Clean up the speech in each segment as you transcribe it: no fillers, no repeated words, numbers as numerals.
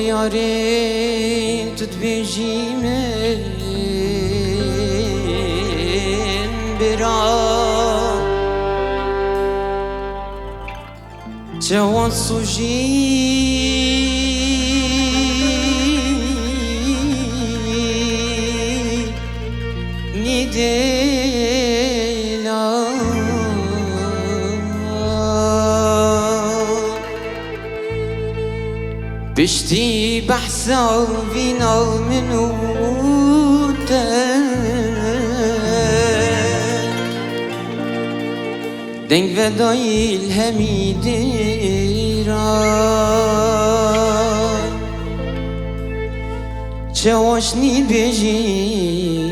yare tut bejimin bira Cewan suji nidela بشتي بحسا فينا منو دنگ ودای الهمی را چواشنی بیجی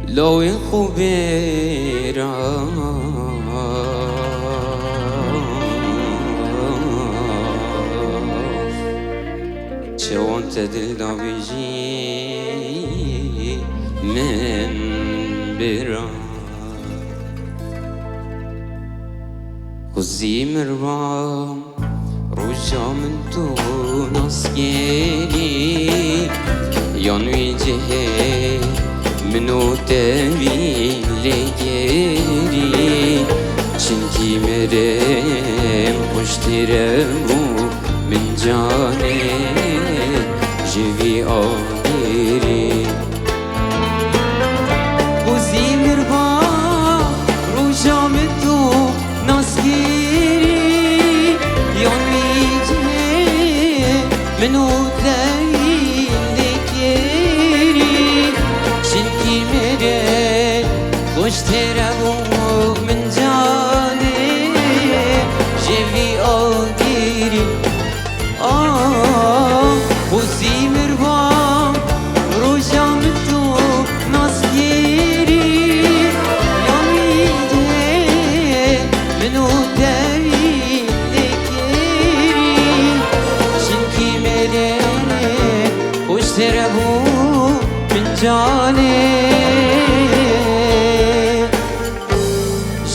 لو خوبی را چون تدل دا بیجی من برا خوزی مروام روشا من تو نسگیری یانوی جه منو تبین لگیری چنکی مرم خوشترمو من جانه جوی آگیری خوزی مروام روشا من تو نسگیری یانوی جه منو تبین لگیری چنکی مرم خوشترمو من جانه جوی آگیری خوزی مروام روشام تو نسگیری یامیده منو دوی لگیری چنکی مره خوشتر بو من جانه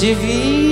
جوی